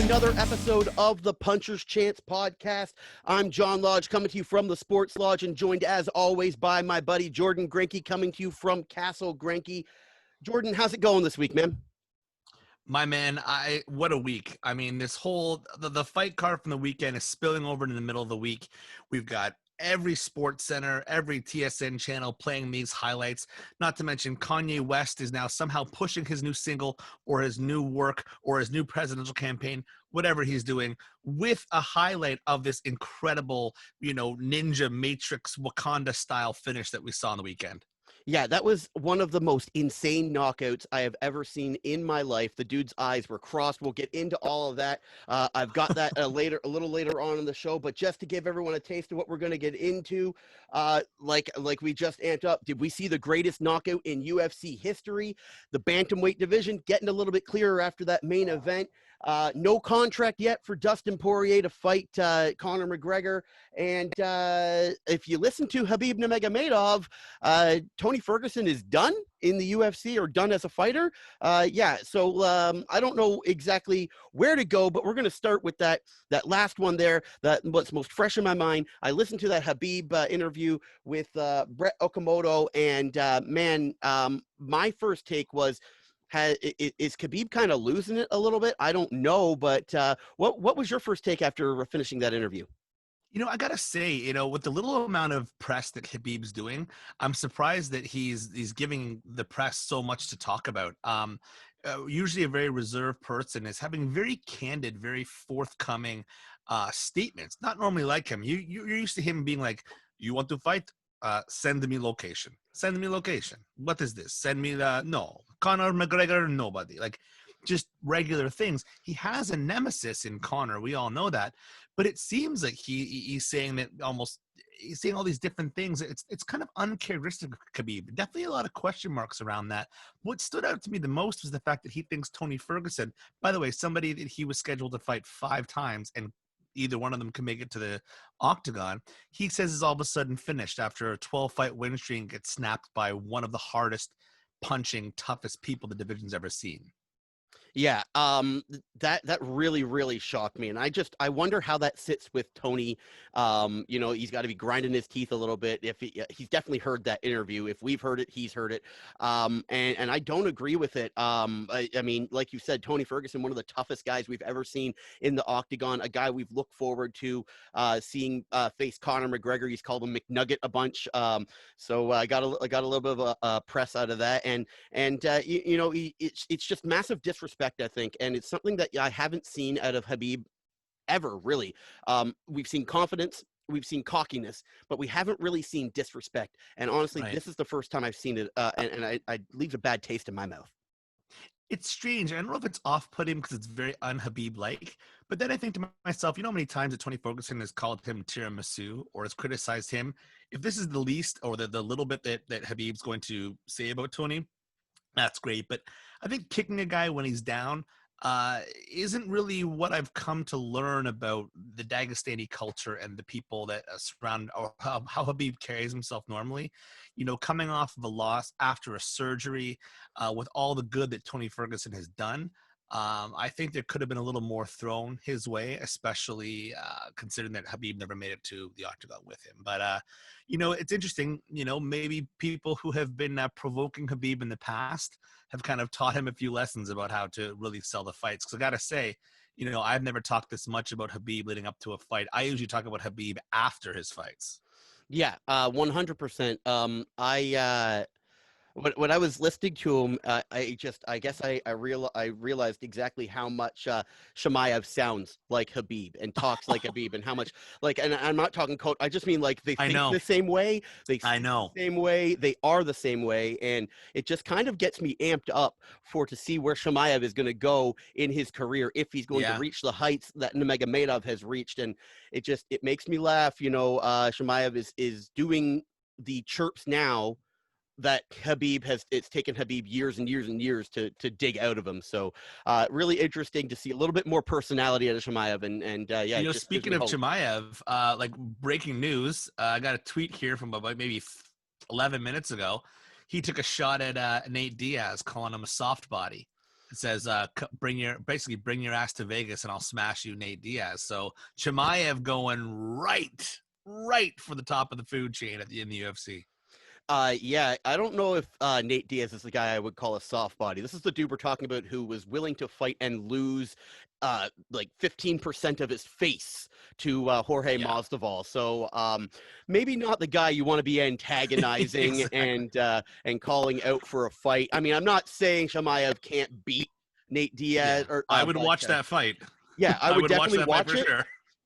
another episode of the Puncher's Chance podcast. I'm John Lodge, coming to you from the Sports Lodge, and joined as always by my buddy Jordan Grenke, coming to you from Castle Grenke. Jordan, how's it going this week, man? My man, what a week. I mean, this whole the fight card from the weekend is spilling over into the middle of the week. We've got every sports center, every TSN channel playing these highlights. Not to mention Kanye West is now somehow pushing his new single or his new work or his new presidential campaign, whatever he's doing, with a highlight of this incredible, Ninja Matrix Wakanda style finish that we saw on the weekend. Yeah, that was one of the most insane knockouts I have ever seen in my life. The dude's eyes were crossed. We'll get into all of that. I've got that a little later on in the show. But just to give everyone a taste of what we're going to get into, like we just amped up, did we see the greatest knockout in UFC history? The Bantamweight division getting a little bit clearer after that main event. No contract yet for Dustin Poirier to fight Conor McGregor. And if you listen to Khabib Nurmagomedov, Tony Ferguson is done in the UFC, or done as a fighter. So I don't know exactly where to go, but we're going to start with that last one there. That what's most fresh in my mind. I listened to that Khabib interview with Brett Okamoto, and my first take was, is Khabib kind of losing it a little bit? I don't know, but what was your first take after finishing that interview? I got to say, with the little amount of press that Khabib's doing, I'm surprised that he's giving the press so much to talk about. Usually a very reserved person is having very candid, very forthcoming statements. Not normally like him. You're used to him being like, you want to fight? Send me location. Send me location. What is this? Send me no. Conor McGregor, nobody. Like, just regular things. He has a nemesis in Conor. We all know that. But it seems like he's saying that he's saying all these different things. It's kind of uncharacteristic of Khabib. Definitely a lot of question marks around that. What stood out to me the most was the fact that he thinks Tony Ferguson, by the way, somebody that he was scheduled to fight 5 times and either one of them can make it to the octagon, he says is all of a sudden finished after a 12-fight win streak gets snapped by one of the hardest punching, toughest people the division's ever seen. Yeah, that really, really shocked me. And I wonder how that sits with Tony. He's got to be grinding his teeth a little bit. If he's definitely heard that interview. If we've heard it, he's heard it. And I don't agree with it. I mean, like you said, Tony Ferguson, one of the toughest guys we've ever seen in the octagon, a guy we've looked forward to seeing face Conor McGregor. He's called him McNugget a bunch. So I got a little bit of a press out of that. And it's just massive disrespect, I think, and it's something that I haven't seen out of Khabib ever, really. We've seen confidence, we've seen cockiness, but we haven't really seen disrespect. And honestly, Right. This is the first time I've seen it, and I leaves a bad taste in my mouth. It's strange. I don't know if it's off-putting because it's very un-Khabib-like, but then I think to myself, how many times that Tony Ferguson has called him tiramisu or has criticized him? If this is the least or the little bit that Khabib's going to say about Tony, that's great. But I think kicking a guy when he's down isn't really what I've come to learn about the Dagestani culture and the people that surround, or how Khabib carries himself normally. Coming off of a loss after a surgery, with all the good that Tony Ferguson has done, I think there could have been a little more thrown his way, especially considering that Khabib never made it to the octagon with him. But, it's interesting, maybe people who have been provoking Khabib in the past have kind of taught him a few lessons about how to really sell the fights. Because I got to say, I've never talked this much about Khabib leading up to a fight. I usually talk about Khabib after his fights. Yeah, 100%. When I was listening to him, I realized exactly how much Chimaev sounds like Khabib and talks like Khabib, and how much and I'm not talking code. I just mean like they think the same way. They I speak know. the same way. They are the same way, and it just kind of gets me amped up to see where Chimaev is going to go in his career, if he's going to reach the heights that Nurmagomedov has reached. And it makes me laugh. Chimaev is doing the chirps now that it's taken Khabib years and years and years to dig out of him. So really interesting to see a little bit more personality out of Chimaev. And Speaking of Chimaev, like breaking news, I got a tweet here from about maybe 11 minutes ago. He took a shot at Nate Diaz, calling him a soft body. It says, bring your ass to Vegas and I'll smash you, Nate Diaz. So Chimaev going right for the top of the food chain in the UFC. Yeah, I don't know if Nate Diaz is the guy I would call a soft body. This is the dude we're talking about who was willing to fight and lose like 15% of his face to Jorge Yeah. Masvidal. So maybe not the guy you want to be antagonizing Exactly. and calling out for a fight. I mean, I'm not saying Shamaev can't beat Nate Yeah. Diaz, or I would but watch that fight. yeah, I I would would watch definitely that fight watch for it. sure.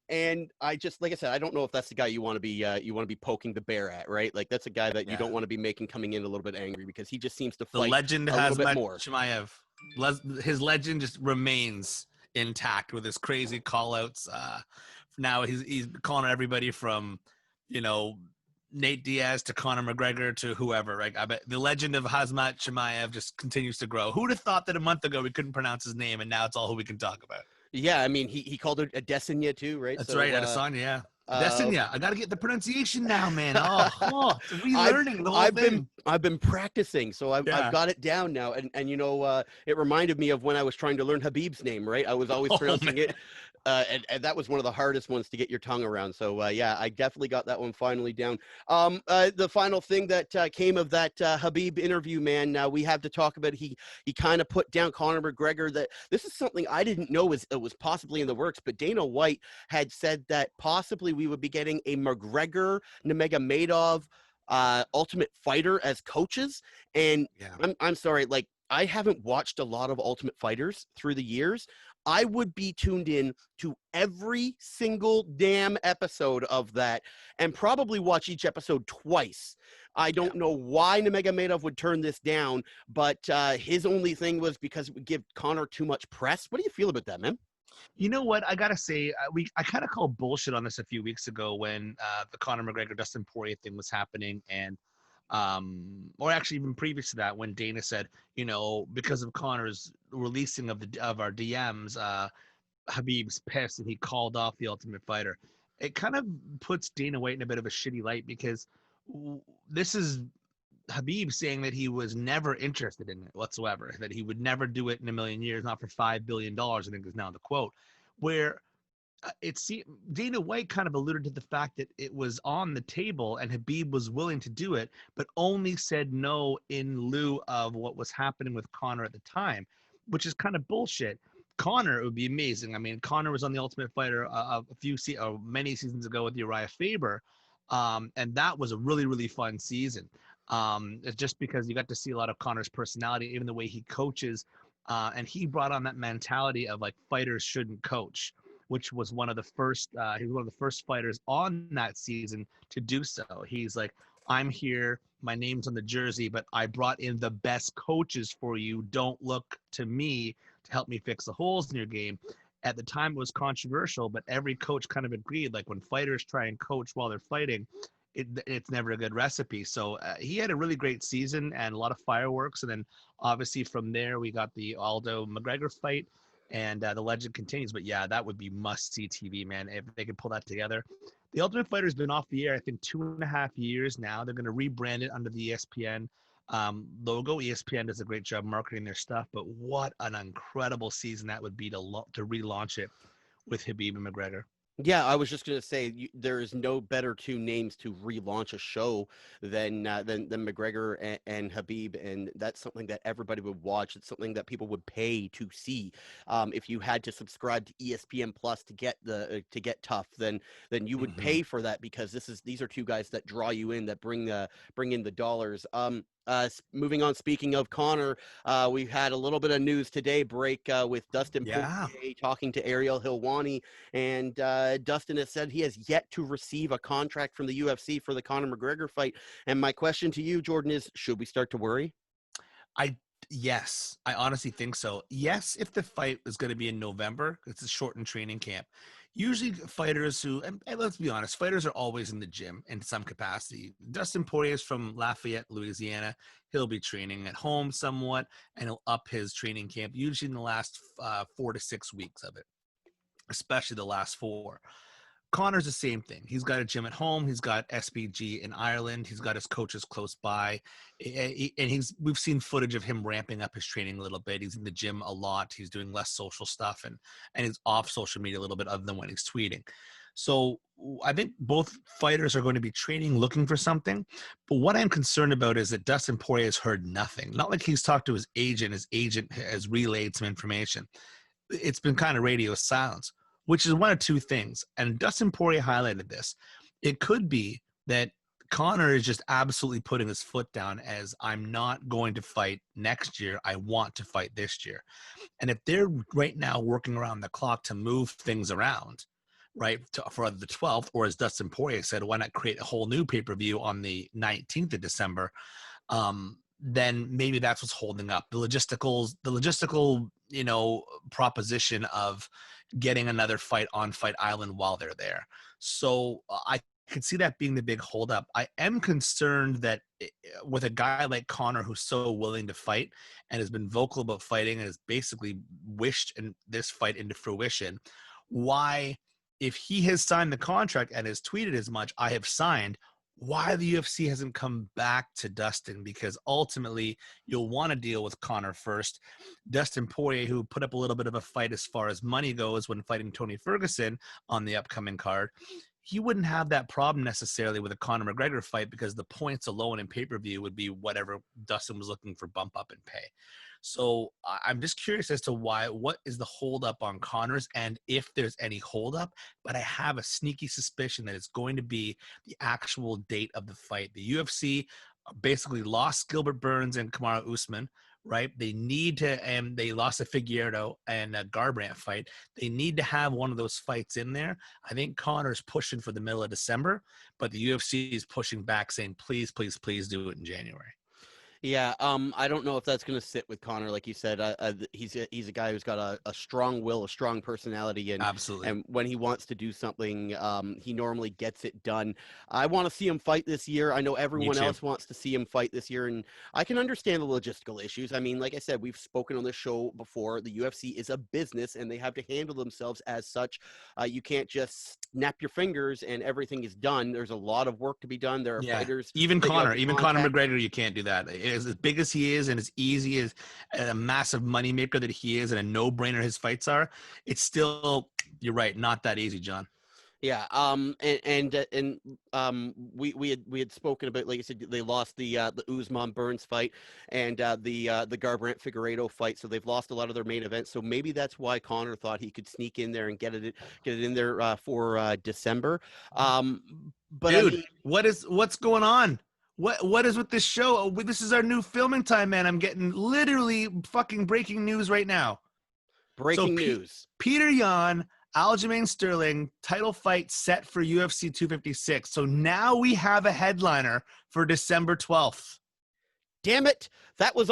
And I just, like I said, I don't know if that's the guy you want to be poking the bear at, right? Like that's a guy that you Yeah. don't want to be making coming in a little bit angry because he just seems to The fight legend a little has bit met more. Chimaev. His legend just remains intact with his crazy call outs. Now he's calling everybody from, you know, Nate Diaz to Conor McGregor to whoever. Right? I bet the legend of Hazmat Chimaev just continues to grow. Who'd have thought that a month ago we couldn't pronounce his name, and now it's all who we can talk about. Yeah, I mean he called it a Desinya too, right? That's right, So Adesanya. Yeah, uh Destiny. I got to get the pronunciation now, man. It's I've relearning the whole I've been thing. I've been practicing, so I've Yeah. got it down now. And you know, it reminded me of when I was trying to learn Habib's name, right? I was always Oh man. pronouncing it, and that was one of the hardest ones to get your tongue around. So yeah, I definitely got that one finally down. The final thing that came of that Habib interview, man, we have to talk about. He kind of put down Conor McGregor. That this is something I didn't know was possibly in the works, but Dana White had said that possibly we would be getting a McGregor Nurmagomedov Ultimate Fighter as coaches. And Yeah. I'm sorry, like I haven't watched a lot of Ultimate Fighters through the years. I would be tuned in to every single damn episode of that and probably watch each episode twice. I Yeah. don't know why Nurmagomedov would turn this down, but his only thing was because it would give Connor too much press. What do you feel about that, man? You know what? I gotta say, I kind of called bullshit on this a few weeks ago when the Conor McGregor Dustin Poirier thing was happening, and or actually even previous to that, when Dana said, you know, because of Conor's releasing of our DMs, Habib's pissed and he called off the Ultimate Fighter. It kind of puts Dana White in a bit of a shitty light because this is Habib saying that he was never interested in it whatsoever, that he would never do it in a million years, not for $5 billion, I think is now the quote, where Dana White kind of alluded to the fact that it was on the table and Habib was willing to do it, but only said no in lieu of what was happening with Conor at the time, which is kind of bullshit. Conor, it would be amazing. I mean, Conor was on the Ultimate Fighter many seasons ago with Uriah Faber, and that was a really, really fun season. It's just because you got to see a lot of Conor's personality, even the way he coaches, and he brought on that mentality of like fighters shouldn't coach, which was one of the first. He was one of the first fighters on that season to do so. He's like, I'm here. My name's on the jersey, but I brought in the best coaches for you. Don't look to me to help me fix the holes in your game. At the time, it was controversial, but every coach kind of agreed. Like when fighters try and coach while they're fighting, it's never a good recipe. So he had a really great season and a lot of fireworks. And then obviously from there, we got the Aldo McGregor fight, and the legend continues. But yeah, that would be must see TV, man, if they could pull that together. The Ultimate Fighter's been off the air, I think, 2.5 years now. They're going to rebrand it under the ESPN logo. ESPN does a great job marketing their stuff, but what an incredible season that would be to relaunch it with Habib and McGregor. Yeah, I was just gonna say there is no better two names to relaunch a show than McGregor and Habib, and that's something that everybody would watch. It's something that people would pay to see. If you had to subscribe to ESPN Plus to get Tough, then you would Mm-hmm. pay for that because these are two guys that draw you in, that bring in the dollars. Moving on, speaking of Connor, we've had a little bit of news today break with Dustin Yeah. Poirier talking to Ariel Helwani. And Dustin has said he has yet to receive a contract from the UFC for the Conor McGregor fight. And my question to you, Jordan, is should we start to worry? Yes, I honestly think so. Yes, if the fight is going to be in November, it's a shortened training camp. Usually, fighters and let's be honest, fighters are always in the gym in some capacity. Dustin Poirier is from Lafayette, Louisiana. He'll be training at home somewhat, and he'll up his training camp usually in the last 4 to 6 weeks of it, especially the last four. Connor's the same thing. He's got a gym at home. He's got SBG in Ireland. He's got his coaches close by, and we've seen footage of him ramping up his training a little bit. He's in the gym a lot. He's doing less social stuff, and he's off social media a little bit other than when he's tweeting. So I think both fighters are going to be training, looking for something. But what I'm concerned about is that Dustin Poirier has heard nothing. Not like he's talked to his agent. His agent has relayed some information. It's been kind of radio silence, which is one of two things. And Dustin Poirier highlighted this. It could be that Conor is just absolutely putting his foot down as, I'm not going to fight next year. I want to fight this year. And if they're right now working around the clock to move things around, right, for the 12th, or as Dustin Poirier said, why not create a whole new pay-per-view on the 19th of December? Then maybe that's what's holding up the logistical, proposition of getting another fight on Fight Island while they're there. So I could see that being the big holdup. I am concerned that with a guy like Conor, who's so willing to fight and has been vocal about fighting and has basically wished this fight into fruition, why, if he has signed the contract and has tweeted as much, I have signed, why the UFC hasn't come back to Dustin, because ultimately you'll want to deal with Conor first. Dustin Poirier, who put up a little bit of a fight as far as money goes when fighting Tony Ferguson on the upcoming card, he wouldn't have that problem necessarily with a Conor McGregor fight, because the points alone in pay-per-view would be whatever Dustin was looking for bump up in pay. So I'm just curious as to what is the holdup on Conor's, and if there's any holdup. But I have a sneaky suspicion that it's going to be the actual date of the fight. The UFC basically lost Gilbert Burns and Kamaru Usman, right? They need to, and they lost a Figueiredo and a Garbrandt fight. They need to have one of those fights in there. I think Conor's pushing for the middle of December, but the UFC is pushing back, saying, please, please, please do it in January. Yeah, I don't know if that's going to sit with Conor. Like you said, he's a guy who's got a strong will, a strong personality, and Absolutely. And when he wants to do something, he normally gets it done. I want to see him fight this year. I know everyone else wants to see him fight this year, and I can understand the logistical issues. I mean, like I said, we've spoken on this show before. The UFC is a business, and they have to handle themselves as such. You can't just snap your fingers and everything is done. There's a lot of work to be done. There are fighters. Even Conor McGregor, you can't do that. As big as he is and as easy as a massive moneymaker that he is and a no-brainer his fights are, it's still, you're right, not that easy, John. Yeah, we had spoken about, like I said, they lost the Usman Burns fight and the Garbrandt Figueiredo fight, so they've lost a lot of their main events. So maybe that's why Conor thought he could sneak in there and get it in there for December. But dude, I mean, what's going on? What is with this show? This is our new filming time, man. I'm getting literally fucking breaking news right now. Breaking news. Peter Yan, Aljamain Sterling, title fight set for UFC 256. So now we have a headliner for December 12th. Damn it. That was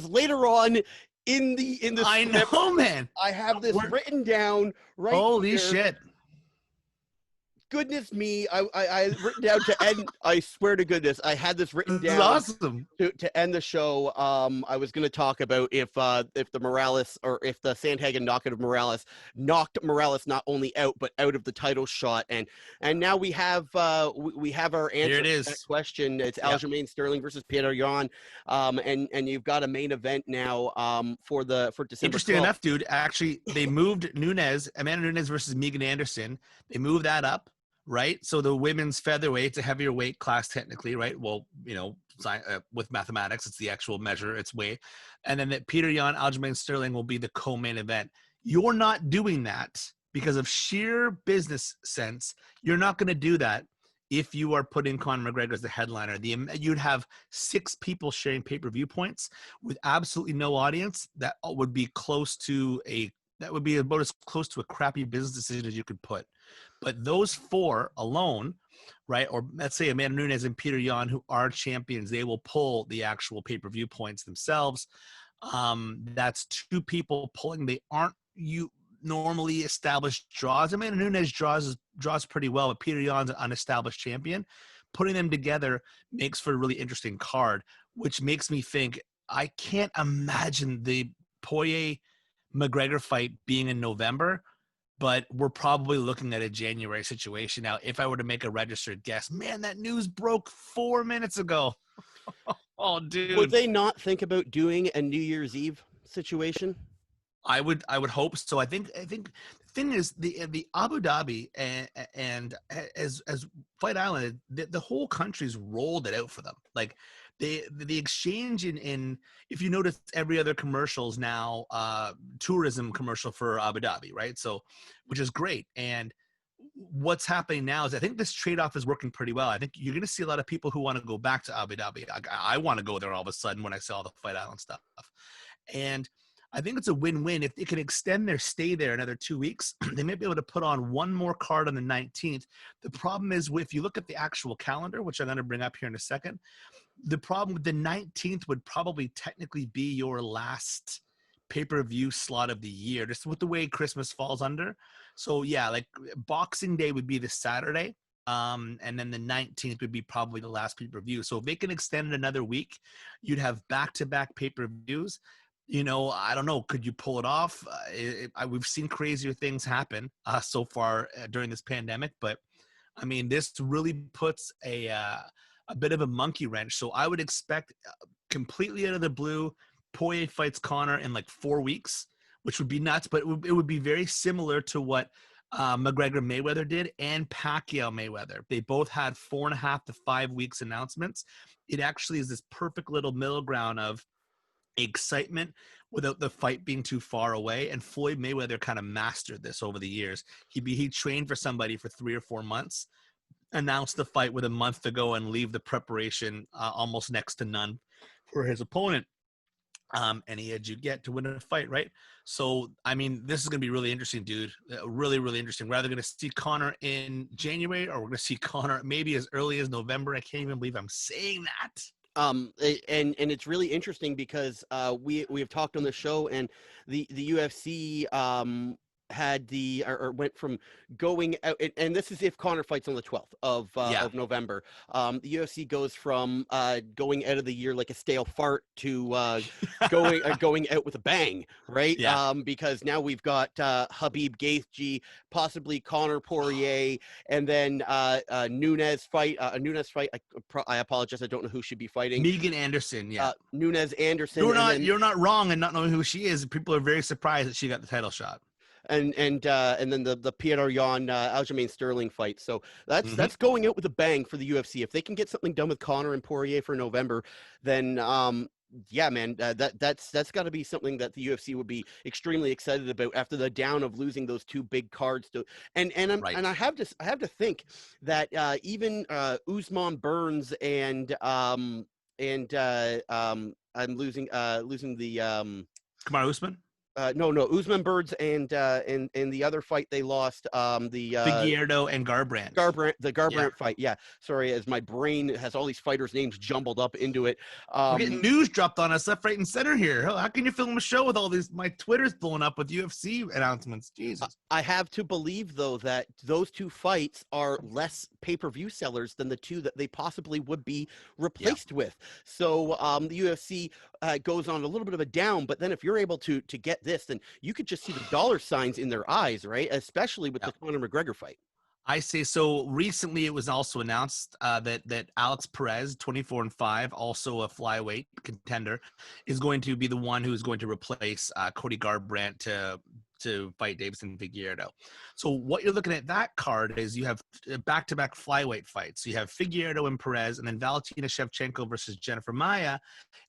later on in the I script. know, man. I have this written down right Holy here. shit. Goodness me, I written down to end. I swear to goodness, I had this written down. Awesome. To end the show. I was going to talk about if the Morales, or if the Sandhagen knockout of Morales knocked Morales not only out but out of the title shot, and now we have our answer. Here it is. To that question. It's Aljamain Sterling versus Peter Yan, and you've got a main event now for December. Interesting 12th. enough, dude. Actually, they moved Amanda Nunes versus Megan Anderson. They moved that up. Right. So the women's featherweight, it's a heavier weight class technically, right? Well, with mathematics, it's the actual measure, it's weight. And then that Peter Yan, Aljamain Sterling will be the co-main event. You're not doing that because of sheer business sense. You're not going to do that if you are putting Conor McGregor as the headliner. You'd have 6 people sharing pay-per-view points with absolutely no audience. That would be about as close to a crappy business decision as you could put. But those 4 alone, right, or let's say Amanda Nunes and Peter Yan, who are champions, they will pull the actual pay-per-view points themselves. That's 2 people pulling. They aren't normally established draws. Amanda Nunes draws pretty well, but Peter Yan's an unestablished champion. Putting them together makes for a really interesting card, which makes me think I can't imagine the Poirier McGregor fight being in November. but we're probably looking at a January situation. Now, if I were to make a registered guess, man, that news broke 4 minutes ago. Oh, Would dude. they not think about doing a New Year's Eve situation? I would hope so. I think the thing is the Abu Dhabi and as Fight Island, the whole country's rolled it out for them. Like the exchange in if you notice every other commercial is now tourism commercial for Abu Dhabi, right? So which is great. And what's happening now is I think this trade-off is working pretty well. I think you're going to see a lot of people who want to go back to Abu Dhabi. I want to go there all of a sudden when I see all the Fight Island stuff. And I think it's a win-win. If they can extend their stay there another 2 weeks, they may be able to put on one more card on the 19th. The problem is, if you look at the actual calendar, which I'm going to bring up here in a second, the problem with the 19th would probably technically be your last pay-per-view slot of the year, just with the way Christmas falls under. So yeah, like Boxing Day would be the Saturday. And then the 19th would be probably the last pay-per-view. So if they can extend it another week, you'd have back-to-back pay-per-views. I don't know. Could you pull it off? We've seen crazier things happen so far during this pandemic, but I mean, this really puts a bit of a monkey wrench. So I would expect completely out of the blue, Poirier fights Conor in like 4 weeks, which would be nuts, but it would be very similar to what McGregor Mayweather did and Pacquiao Mayweather. They both had 4.5 to 5 weeks announcements. It actually is this perfect little middle ground of excitement without the fight being too far away. And Floyd Mayweather kind of mastered this over the years. He trained for somebody for 3 or 4 months, announced the fight with a month to go, and leave the preparation almost next to none for his opponent. And he had you get to win a fight, right? So, I mean, this is going to be really interesting, dude. Really, really interesting. We're either going to see Conor in January or we're going to see Conor maybe as early as November. I can't even believe I'm saying that. And it's really interesting because we have talked on the show, and the UFC had or went from going out, and this is if Conor fights on the 12th of November. The UFC goes from going out of the year like a stale fart to going out with a bang, right? Yeah. Because now we've got Khabib Gaethje, possibly Conor Poirier, and then Nunes fight. I apologize, I don't know who should be fighting. Megan Anderson, yeah. Nunes Anderson. You're not wrong in not knowing who she is. People are very surprised that she got the title shot. And then the Petr Yan Aljamain Sterling fight. So that's going out with a bang for the UFC. If they can get something done with Conor and Poirier for November, then yeah, man, that's got to be something that the UFC would be extremely excited about after the down of losing those 2 big cards. And I have to think that even Usman Burns and I'm losing the Kamaru Usman. No, Usman Burns and the other fight they lost, the Figueiredo and Garbrandt. The Garbrandt fight. Yeah, sorry, as my brain has all these fighters' names jumbled up into it. We're getting news dropped on us left, right, and center here. How can you film a show with all these? My Twitter's blowing up with UFC announcements. Jesus. I have to believe though that those 2 fights are less pay-per-view sellers than the 2 that they possibly would be replaced with. So the UFC goes on a little bit of a down, but then if you're able to get this, then you could just see the dollar signs in their eyes, right? Especially with the Conor McGregor fight. I say so. Recently, it was also announced that Alex Perez, 24-5, also a flyweight contender, is going to be the one who is going to replace Cody Garbrandt to fight Davison Figueiredo. So what you're looking at that card is you have back-to-back flyweight fights. So you have Figueiredo and Perez, and then Valentina Shevchenko versus Jennifer Maia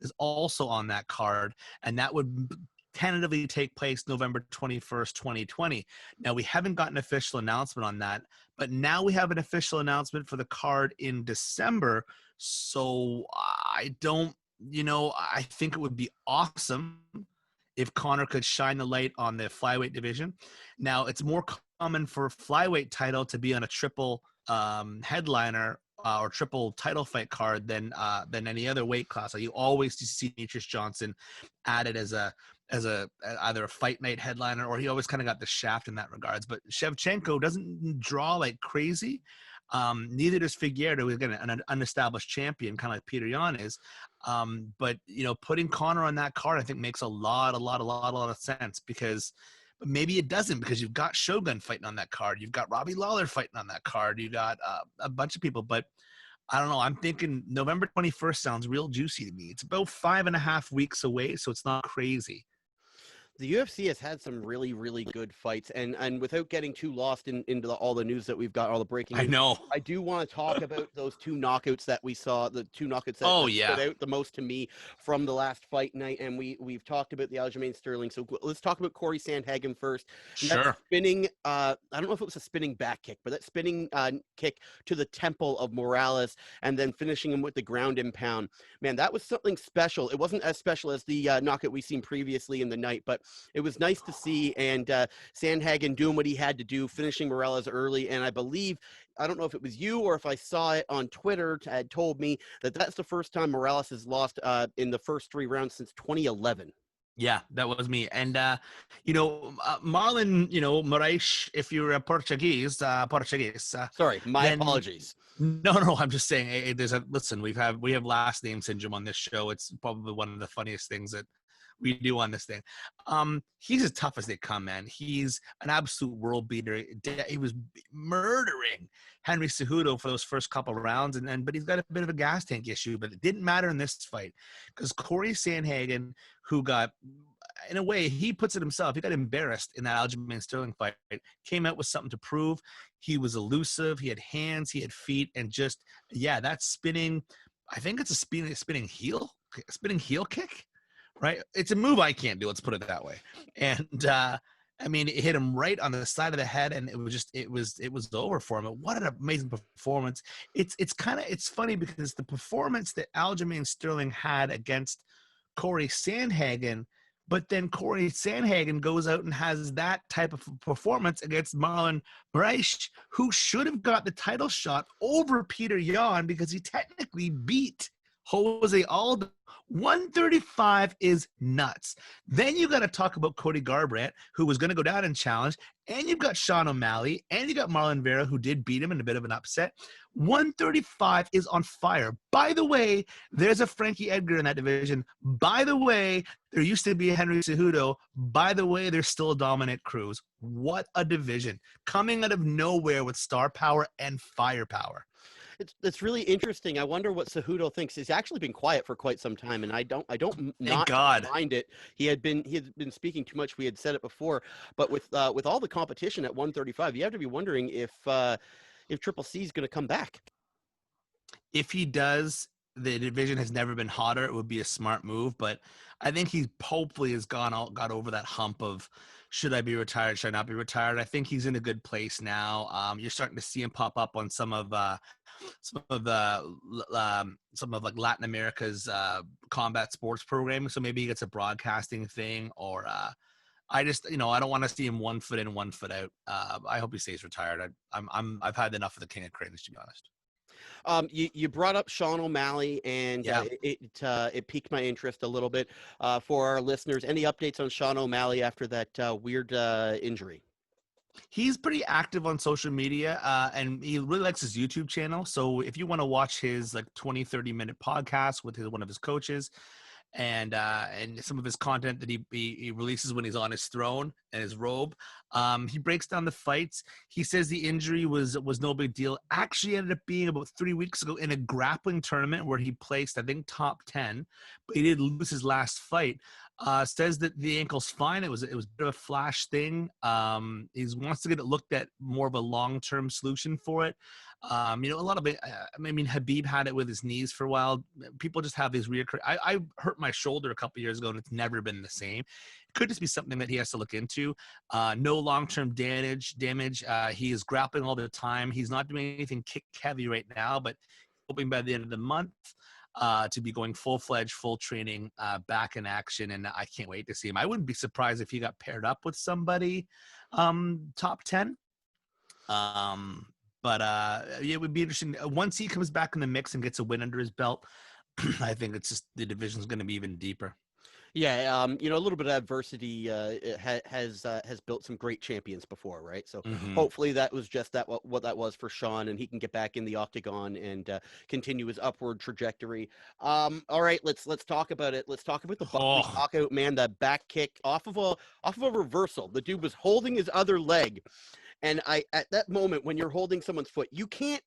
is also on that card, and that would tentatively take place November 21st, 2020. Now, we haven't got an official announcement on that, but now we have an official announcement for the card in December. So I think it would be awesome if Conor could shine the light on the flyweight division. Now, it's more common for a flyweight title to be on a triple headliner or triple title fight card than any other weight class. So you always see Demetrius Johnson added as either a fight night headliner, or he always kind of got the shaft in that regards. But Shevchenko doesn't draw like crazy. Neither does Figueiredo, again, an unestablished champion, kind of like Petr Yan is. But putting Conor on that card, I think makes a lot of sense, because but maybe it doesn't because you've got Shogun fighting on that card. You've got Robbie Lawler fighting on that card. You got a bunch of people, but I don't know. I'm thinking November 21st sounds real juicy to me. It's about 5.5 weeks away, so it's not crazy. The UFC has had some really, really good fights, and without getting too lost into all the news that we've got, all the breaking I news, know. I do want to talk about those two knockouts that we saw, the two knockouts that, Oh, that yeah. stood out the most to me from the last fight night, and we've talked about the Aljamain Sterling, so let's talk about Corey Sandhagen first. And that Sure. spinning, I don't know if it was a spinning back kick, but that spinning kick to the temple of Morales, and then finishing him with the ground and pound. Man, that was something special. It wasn't as special as the knockout we've seen previously in the night, but it was nice to see, and Sandhagen doing what he had to do, finishing Morales early. And I believe, I don't know if it was you or if I saw it on Twitter, had told me that that's the first time Morales has lost in the first 3 rounds since 2011. Yeah, that was me. And, Marlon, Moraes, if you're a Portuguese, Sorry, my then apologies. no, I'm just saying, listen, we have last name syndrome on this show. It's probably one of the funniest things that we do on this thing. He's as tough as they come, man. He's an absolute world beater. He was murdering Henry Cejudo for those first couple rounds, but he's got a bit of a gas tank issue. But it didn't matter in this fight because Corey Sandhagen, who got, in a way, he puts it himself. He got embarrassed in that Aljamain Sterling fight. Came out with something to prove. He was elusive. He had hands. He had feet, and just that spinning. I think it's a spinning heel kick. Right, it's a move I can't do. Let's put it that way. And it hit him right on the side of the head, and it was over for him. What an amazing performance! It's funny because the performance that Aljamain Sterling had against Corey Sandhagen, but then Corey Sandhagen goes out and has that type of performance against Marlon Moraes, who should have got the title shot over Peter Yan because he technically beat Jose Aldo. 135 is nuts. Then you got to talk about Cody Garbrandt, who was going to go down and challenge, and you've got Sean O'Malley, and you got Marlon Vera, who did beat him in a bit of an upset. 135 is on fire. By the way, there's a Frankie Edgar in that division. By the way, there used to be a Henry Cejudo. By the way, there's still a Dominic Cruz. What a division. Coming out of nowhere with star power and firepower. It's really interesting. I wonder what Cejudo thinks. He's actually been quiet for quite some time, and I don't Thank God. mind it. He had been speaking too much. We had said it before, but with all the competition at 135, you have to be wondering if Triple C is going to come back. If he does, the division has never been hotter. It would be a smart move, but I think he hopefully has got over that hump of, should I be retired? Should I not be retired? I think he's in a good place now. You're starting to see him pop up on some of like Latin America's combat sports programming. So maybe he gets a broadcasting thing, or I don't want to see him 1 foot in, 1 foot out. I hope he stays retired. I've had enough of the King of Cranes, to be honest. You brought up Sean O'Malley, and it piqued my interest a little bit. For our listeners, any updates on Sean O'Malley after that weird injury? He's pretty active on social media, and he really likes his YouTube channel. So if you want to watch his 20-30 minute podcast with one of his coaches, and some of his content that he releases when he's on his throne and his robe, he breaks down the fights. He says the injury was no big deal. Actually ended up being about 3 weeks ago in a grappling tournament where he placed, I think, top 10, but he did lose his last fight. Says that the ankle's fine. It was a bit of a flash thing. He wants to get it looked at more of a long-term solution for it. A lot of it, Khabib had it with his knees for a while. People just have these reoccurring. I hurt my shoulder a couple years ago, and it's never been the same. It could just be something that he has to look into. No long-term damage. He is grappling all the time. He's not doing anything kick heavy right now, but hoping by the end of the month to be going full-fledged, full training, back in action, and I can't wait to see him. I wouldn't be surprised if he got paired up with somebody top 10. But it would be interesting. Once he comes back in the mix and gets a win under his belt, I think it's just the division's going to be even deeper. Yeah, you know, a little bit of adversity has built some great champions before, right? So Hmm. hopefully that was just that what that was for Sean, and he can get back in the octagon and continue his upward trajectory. All right, let's talk about it. Let's talk about the Buckley Oh, knockout, man. That back kick off of a reversal. The dude was holding his other leg, and I at that moment when you're holding someone's foot, you can't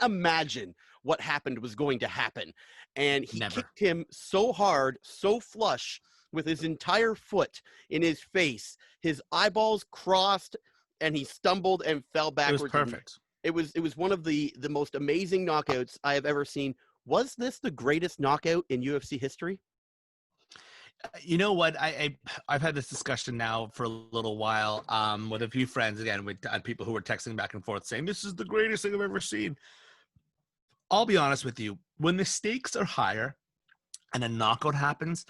imagine what happened was going to happen. And he never. kicked him so hard, so flush with his entire foot in his face. His eyeballs crossed and he stumbled and fell It was backwards. And perfect. it was one of the most amazing knockouts I have ever seen. Was this the greatest knockout in UFC history? You know what? I've had this discussion now for a little while with a few friends, again, with people who were texting back and forth saying, this is the greatest thing I've ever seen. I'll be honest with you. When the stakes are higher and a knockout happens,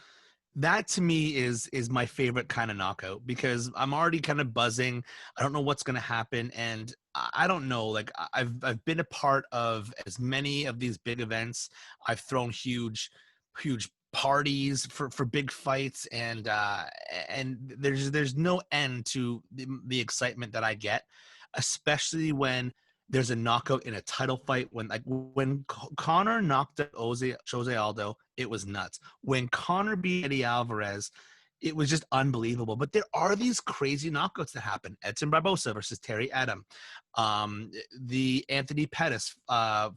that to me is my favorite kind of knockout, because I'm already kind of buzzing. I don't know what's going to happen, and I don't know. Like I've been a part of as many of these big events. I've thrown huge parties for big fights, and there's no end to the excitement that I get, especially when there's a knockout in a title fight. When Connor knocked out Jose Aldo, it was nuts. When Connor beat Eddie Alvarez, it was just unbelievable. But there are these crazy knockouts that happen. Edson Barbosa versus Terry Adam. The Anthony Pettis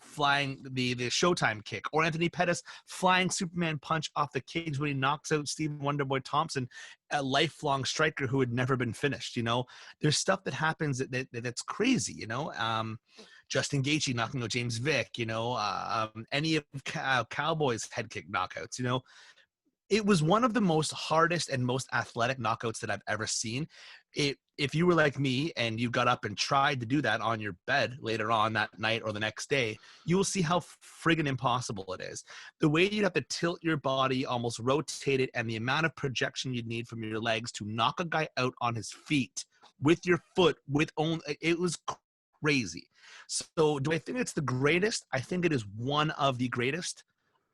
flying the Showtime kick, or Anthony Pettis flying Superman punch off the cage when he knocks out Stephen Wonderboy Thompson, a lifelong striker who had never been finished. There's stuff that happens that's crazy. Justin Gaethje knocking out James Vick. Any of Cowboys head kick knockouts. It was one of the most hardest and most athletic knockouts that I've ever seen. If you were like me and you got up and tried to do that on your bed later on that night or the next day, you will see how friggin' impossible it is. The way you'd have to tilt your body, almost rotate it, and the amount of projection you'd need from your legs to knock a guy out on his feet with your foot, it was crazy. So do I think it's the greatest? I think it is one of the greatest.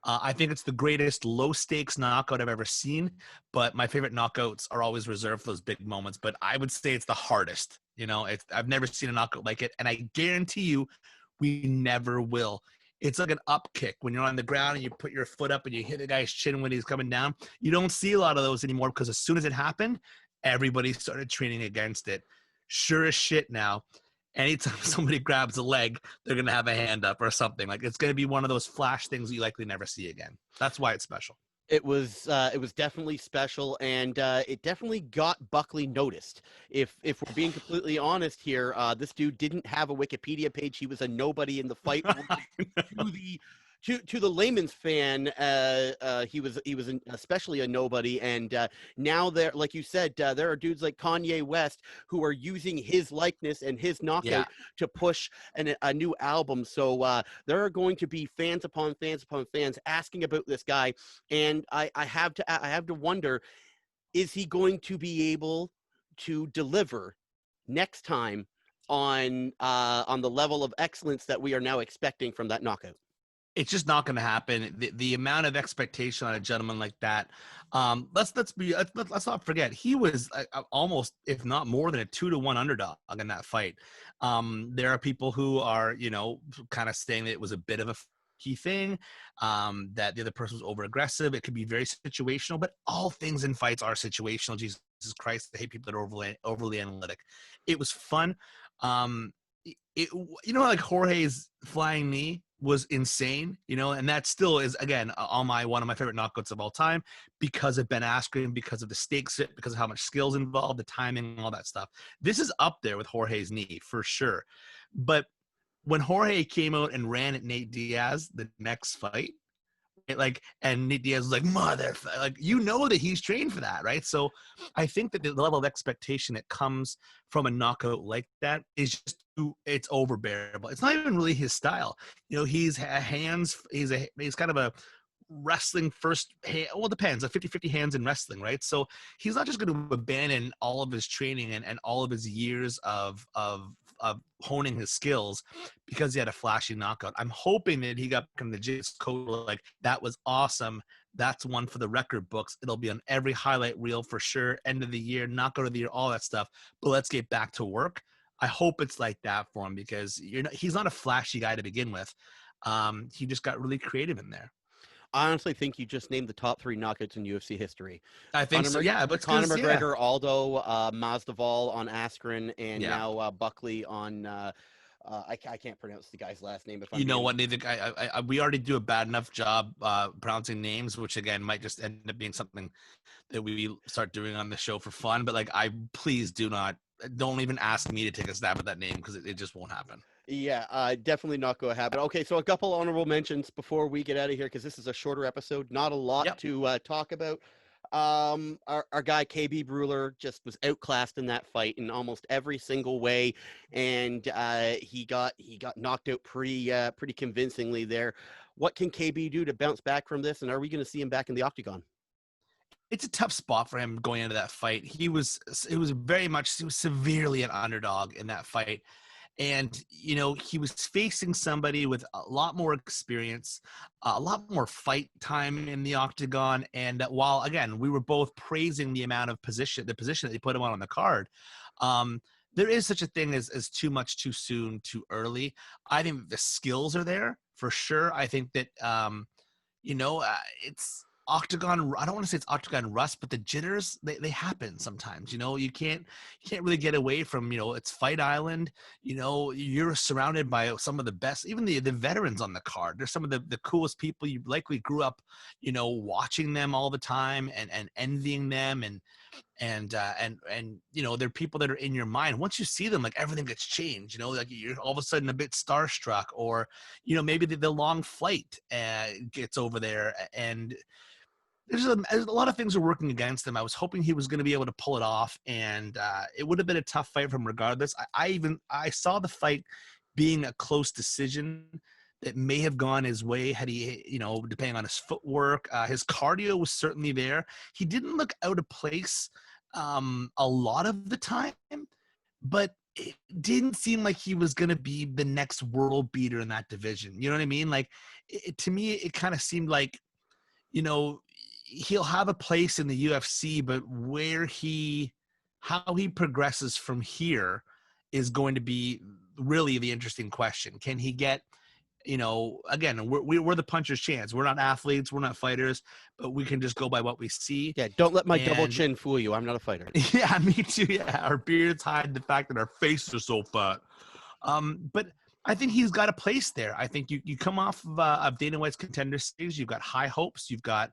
I think it's the greatest low stakes knockout I've ever seen, but my favorite knockouts are always reserved for those big moments. But I would say it's the hardest. I've never seen a knockout like it, and I guarantee you, we never will. It's like an up kick when you're on the ground and you put your foot up and you hit the guy's chin when he's coming down. You don't see a lot of those anymore, because as soon as it happened, everybody started training against it. Sure as shit now, anytime somebody grabs a leg, they're going to have a hand up or something. Like, it's going to be one of those flash things you likely never see again. That's why it's special. It was definitely special, and it definitely got Buckley noticed. If we're being completely honest here, this dude didn't have a Wikipedia page. He was a nobody in the fight world. to the to the layman's fan, he was especially a nobody. And now there, like you said, there are dudes like Kanye West who are using his likeness and his Yeah. knockout to push a new album. So there are going to be fans upon fans upon fans asking about this guy, and I have to wonder, is he going to be able to deliver next time on the level of excellence that we are now expecting from that knockout? It's just not going to happen. The amount of expectation on a gentleman like that. Let's not forget, he was almost, if not more than, a 2-1 underdog in that fight. There are people who are, kind of saying that it was a bit of a key thing, that the other person was over aggressive. It could be very situational, but all things in fights are situational. Jesus Christ, I hate people that are overly analytic. It was fun. Like Jorge's flying knee was insane, and that still is, again, on one of my favorite knockouts of all time, because of Ben Askren, because of the stakes, because of how much skills involved, the timing, all that stuff. This is up there with Jorge's knee for sure. But when Jorge came out and ran at Nate Diaz the next fight, and Nate Diaz was like, like, that he's trained for that, right? So I think that the level of expectation that comes from a knockout like that is just, it's overbearable. It's not even really his style. He's kind of a wrestling first hand. Well, it depends, like 50-50 hands in wrestling, right? So he's not just going to abandon all of his training and all of his years of honing his skills because he had a flashy knockout. I'm hoping that he got from the jiu-jitsu coach like, that was awesome. That's one for the record books. It'll be on every highlight reel for sure. End of the year, knockout of the year, all that stuff. But let's get back to work. I hope it's like that for him because he's not a flashy guy to begin with. He just got really creative in there. I honestly think you just named the top 3 knockouts in UFC history. I think so, yeah. But Conor McGregor, Aldo, Masvidal on Askren, and now Buckley on. I can't pronounce the guy's last name. You know what? We already do a bad enough job pronouncing names, which again might just end up being something that we start doing on the show for fun. But like, please don't even ask me to take a stab at that name because it just won't happen. Yeah, definitely not going to happen. Okay, so a couple honorable mentions before we get out of here because this is a shorter episode. Not a lot to talk about. Our guy KB Bruler just was outclassed in that fight in almost every single way, and he got knocked out pretty convincingly there. What can KB do to bounce back from this, and are we going to see him back in the octagon? It's a tough spot for him going into that fight. He was severely an underdog in that fight. And, he was facing somebody with a lot more experience, a lot more fight time in the octagon. And while, again, we were both praising the amount of position that they put him on the card, there is such a thing as too much too soon, too early. I think the skills are there for sure. I think that, it's octagon. I don't want to say it's octagon rust, but the jitters, they happen sometimes. You can't really get away from, it's Fight Island. You're surrounded by some of the best, even the veterans on the card. They're some of the coolest people. You likely grew up, watching them all the time and envying them and they're people that are in your mind. Once you see them, like, everything gets changed, like you're all of a sudden a bit starstruck, or maybe the long flight gets over there, and there's a lot of things are working against him. I was hoping he was going to be able to pull it off, and it would have been a tough fight for him regardless. I saw the fight being a close decision that may have gone his way had he, depending on his footwork. His cardio was certainly there. He didn't look out of place a lot of the time, but it didn't seem like he was going to be the next world beater in that division. You know what I mean? Like, to me, it kind of seemed like, he'll have a place in the UFC, but how he progresses from here is going to be really the interesting question. Can he get, again, we're the puncher's chance. We're not athletes, we're not fighters, but we can just go by what we see. Yeah, don't let my double chin fool you. I'm not a fighter. Yeah, me too. Yeah, our beards hide the fact that our faces are so fat. But I think he's got a place there. I think you come off of Dana White's Contender Series. You've got high hopes. You've got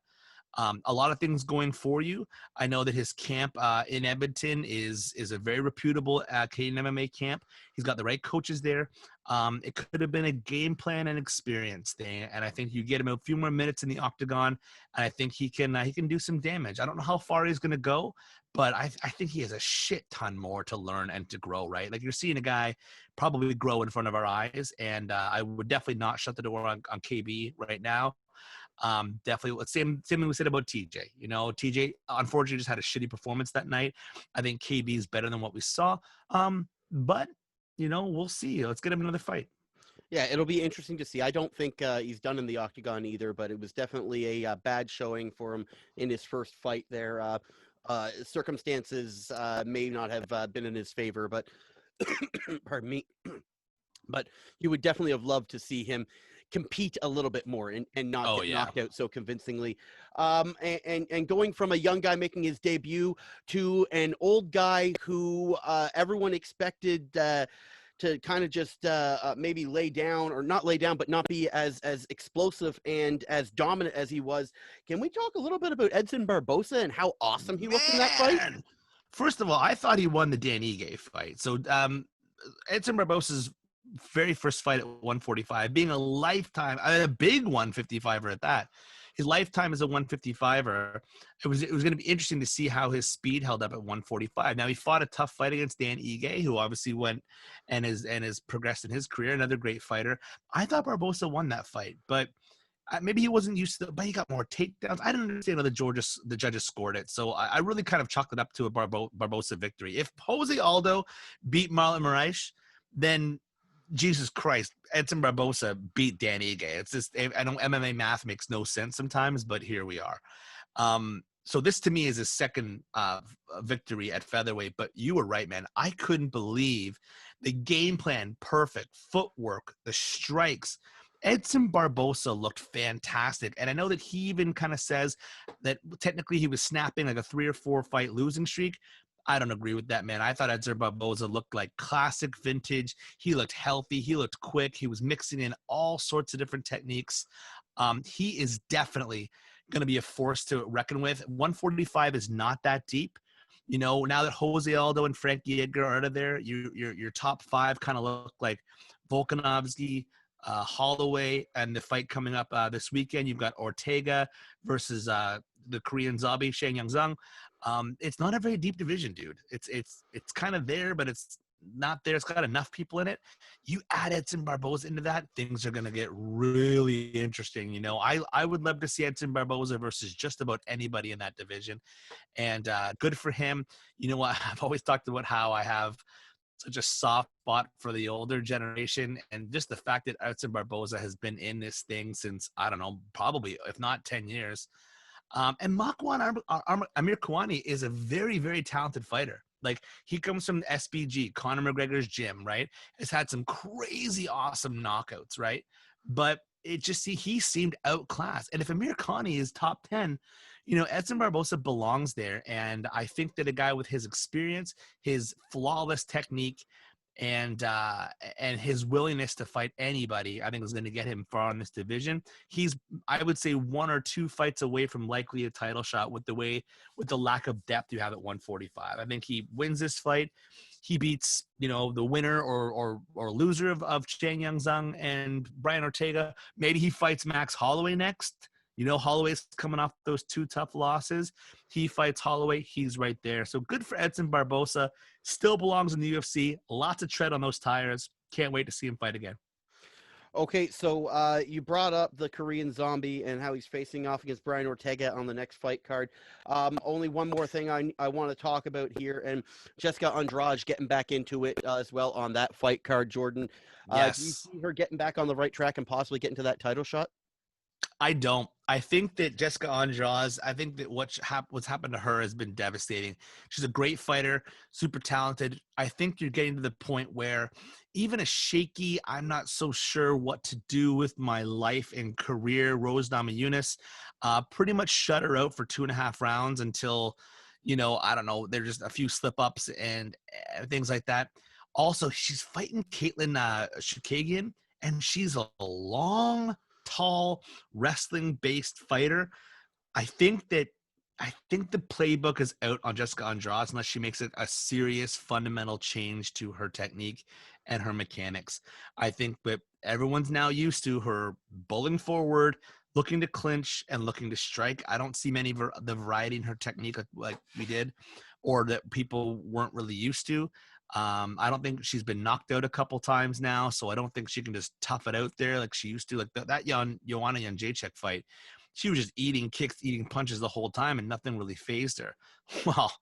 a lot of things going for you. I know that his camp in Edmonton is a very reputable Canadian MMA camp. He's got the right coaches there. It could have been a game plan and experience thing, and I think you get him a few more minutes in the octagon, and I think he can do some damage. I don't know how far he's going to go, but I think he has a shit ton more to learn and to grow, right? Like, you're seeing a guy probably grow in front of our eyes, and I would definitely not shut the door on KB right now. Definitely same thing we said about TJ. TJ unfortunately just had a shitty performance that night. I think KB is better than what we saw. But we'll see. Let's get him another fight. Yeah, it'll be interesting to see. I don't think he's done in the octagon either, but it was definitely a bad showing for him in his first fight there. Circumstances may not have been in his favor, but pardon me. But you would definitely have loved to see him compete a little bit more and not get knocked out so convincingly. And going from a young guy making his debut to an old guy who everyone expected to kind of just maybe lay down, or not lay down, but not be as explosive and as dominant as he was. Can we talk a little bit about Edson Barboza and how awesome he looked in that fight? First of all, I thought he won the Dan Ige fight. So Edson Barboza's very first fight at 145, being a big 155er at that. His lifetime as a 155er. It was going to be interesting to see how his speed held up at 145. Now, he fought a tough fight against Dan Ige, who obviously went and has progressed in his career. Another great fighter. I thought Barboza won that fight, but maybe he wasn't used to it, but he got more takedowns. I didn't understand how the judges scored it. So I really kind of chalked it up to a Barboza victory. If Jose Aldo beat Marlon Moraes, then Jesus Christ, Edson Barboza beat Dan Ige. It's just, I know MMA math makes no sense sometimes, but here we are. So this to me is his second victory at featherweight, but you were right, man. I couldn't believe the game plan, perfect footwork, the strikes. Edson Barboza looked fantastic. And I know that he even kind of says that technically he was snapping like a 3 or 4 fight losing streak. I don't agree with that, man. I thought Edson Barboza looked like classic vintage. He looked healthy. He looked quick. He was mixing in all sorts of different techniques. He is definitely going to be a force to reckon with. 145 is not that deep. You know, now that Jose Aldo and Frankie Edgar are out of there, your top 5 kind of look like Volkanovski, Holloway, and the fight coming up this weekend. You've got Ortega versus the Korean zombie, Shang Yang-zung. It's not a very deep division, dude. It's kind of there, but it's not there. It's got enough people in it. You add Edson Barboza into that, things are going to get really interesting. You know, I would love to see Edson Barboza versus just about anybody in that division. And good for him. You know what? I've always talked about how I have such a soft spot for the older generation, and just the fact that Edson Barboza has been in this thing since, I don't know, probably, if not 10 years. And Makwan Amir Kawani is a very, very talented fighter. Like, he comes from the SBG, Conor McGregor's gym, right? Has had some crazy awesome knockouts, right? But he seemed outclassed. And if Amir Khan is top 10, you know, Edson Barboza belongs there. And I think that a guy with his experience, his flawless technique, and his willingness to fight anybody, I think is going to get him far in this division. He's, I would say, 1 or 2 fights away from likely a title shot with the lack of depth you have at 145. I think he wins this fight. He beats, you know, the winner or loser of Shang Yang-zung and Brian Ortega. Maybe he fights Max Holloway next. You know, Holloway's coming off those 2 tough losses. He fights Holloway. He's right there. So good for Edson Barboza. Still belongs in the UFC. Lots of tread on those tires. Can't wait to see him fight again. Okay, so you brought up the Korean zombie and how he's facing off against Brian Ortega on the next fight card. Only one more thing I want to talk about here, and Jessica Andrade getting back into it as well on that fight card, Jordan. Yes. Do you see her getting back on the right track and possibly getting to that title shot? I don't. I think that Jessica Andrade, I think that what's happened to her has been devastating. She's a great fighter, super talented. I think you're getting to the point where even a shaky, I'm not so sure what to do with my life and career, Rose Namajunas, pretty much shut her out for 2.5 rounds until, you know, I don't know, there's just a few slip-ups and things like that. Also, she's fighting Caitlin Shukagian, and she's a long, tall, wrestling-based fighter. I think the playbook is out on Jessica Andrade unless she makes it a serious fundamental change to her technique and her mechanics. I think that everyone's now used to her bowling forward, looking to clinch and looking to strike. I don't see many the variety in her technique like we did, or that people weren't really used to. I don't think she's been knocked out a couple times now, so I don't think she can just tough it out there like she used to. Like that Joanna Jędrzejczyk fight, she was just eating kicks, eating punches the whole time, and nothing really fazed her. Well,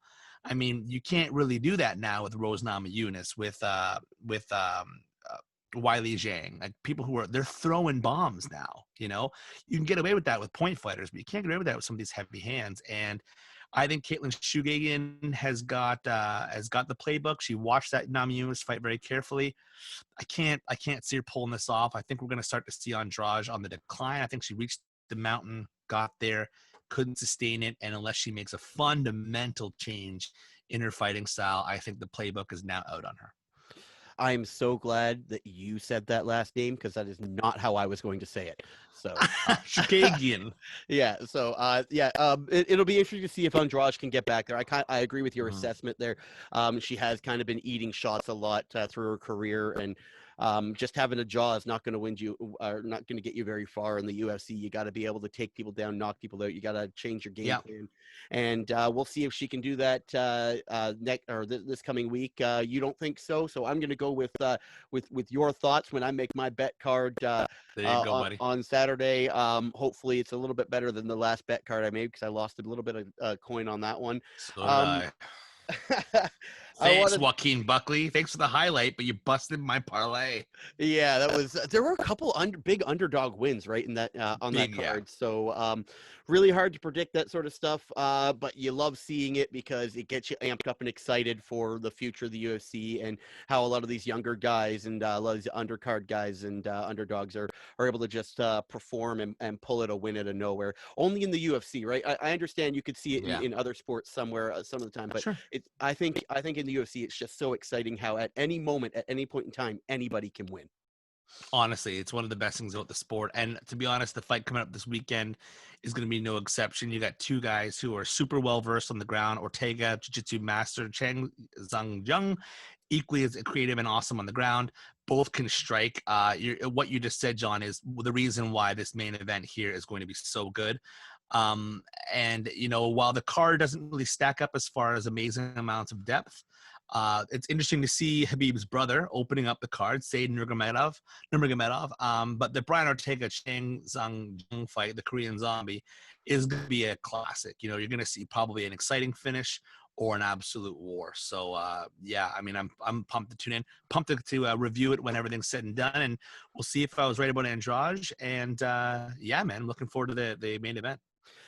I mean, you can't really do that now with Rose Namajunas, with Weili Zhang, like people they're throwing bombs now. You know, you can get away with that with point fighters, but you can't get away with that with some of these heavy hands. And I think Caitlin Shugagian has got the playbook. She watched that Namajunas fight very carefully. I can't see her pulling this off. I think we're going to start to see Andrade on the decline. I think she reached the mountain, got there, couldn't sustain it, and unless she makes a fundamental change in her fighting style, I think the playbook is now out on her. I am so glad that you said that last name, because that is not how I was going to say it. So Shukagian. Yeah. So it'll be interesting to see if Andrade can get back there. I agree with your assessment there. She has kind of been eating shots a lot through her career, and just having a jaw is not going to win you, or not going to get you very far in the UFC. You got to be able to take people down, knock people out. You got to change your game plan, and we'll see if she can do that this coming week. You don't think so? So I'm going to go with your thoughts when I make my bet card there you go, buddy. on Saturday. Hopefully it's a little bit better than the last bet card I made, because I lost a little bit of coin on that one. So did I. Thanks, Joaquin Buckley. Thanks for the highlight, but you busted my parlay. Yeah, that was there were a couple big underdog wins right in that on that card. So really hard to predict that sort of stuff. But you love seeing it because it gets you amped up and excited for the future of the UFC and how a lot of these younger guys and a lot of these undercard guys and underdogs are able to just perform and pull it a win out of nowhere. Only in the UFC, right? I understand you could see it in other sports somewhere some of the time, but I think in the UFC it's just so exciting how at any moment, at any point in time, anybody can win. Honestly, it's one of the best things about the sport. And to be honest, the fight coming up this weekend is going to be no exception. You got two guys who are super well versed on the ground. Ortega, jiu-jitsu master, Chang Zhang, equally as creative and awesome on the ground. Both can strike. What you just said, John, is the reason why this main event here is going to be so good. And while the card doesn't really stack up as far as amazing amounts of depth, it's interesting to see Khabib's brother opening up the card, Said Nurmagomedov. But the Brian Ortega Chang Zhang fight, the Korean Zombie, is going to be a classic. You're going to see probably an exciting finish or an absolute war. So I'm pumped to tune in, pumped to review it when everything's said and done, and we'll see if I was right about Andrade. And man, looking forward to the main event.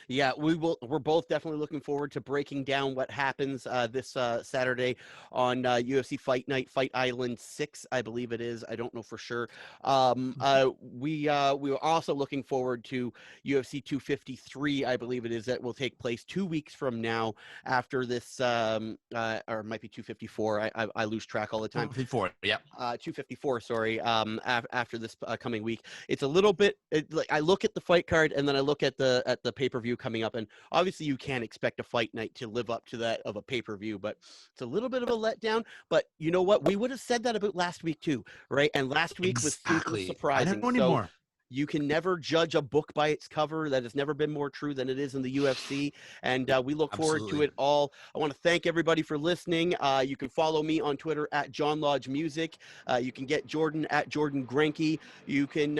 Yeah, we're both definitely looking forward to breaking down what happens this Saturday on UFC Fight Night, Fight Island 6, I believe it is. I don't know for sure. We were also looking forward to UFC 253, I believe it is, that will take place 2 weeks from now after this, or it might be 254. I lose track all the time. 254, yeah. 254, sorry. After this coming week, it's a little bit like I look at the fight card and then I look at the pay-per-view coming up, and obviously you can't expect a fight night to live up to that of a pay-per-view, but it's a little bit of a letdown. But you know what, we would have said that about last week too, right? And last week was super surprising. I don't know anymore. You can never judge a book by its cover. That has never been more true than it is in the UFC. And we look forward to it all. I want to thank everybody for listening. You can follow me on Twitter at John Lodge Music. You can get Jordan at Jordan Grenke. You can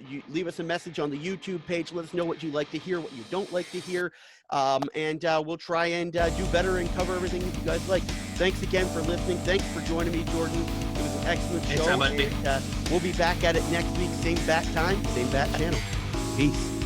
you leave us a message on the YouTube page. Let us know what you like to hear, what you don't like to hear. And we'll try and do better and cover everything that you guys like. Thanks again for listening. Thanks for joining me, Jordan. It was an excellent show. And, we'll be back at it next week. Same bat time, same bat channel. Peace.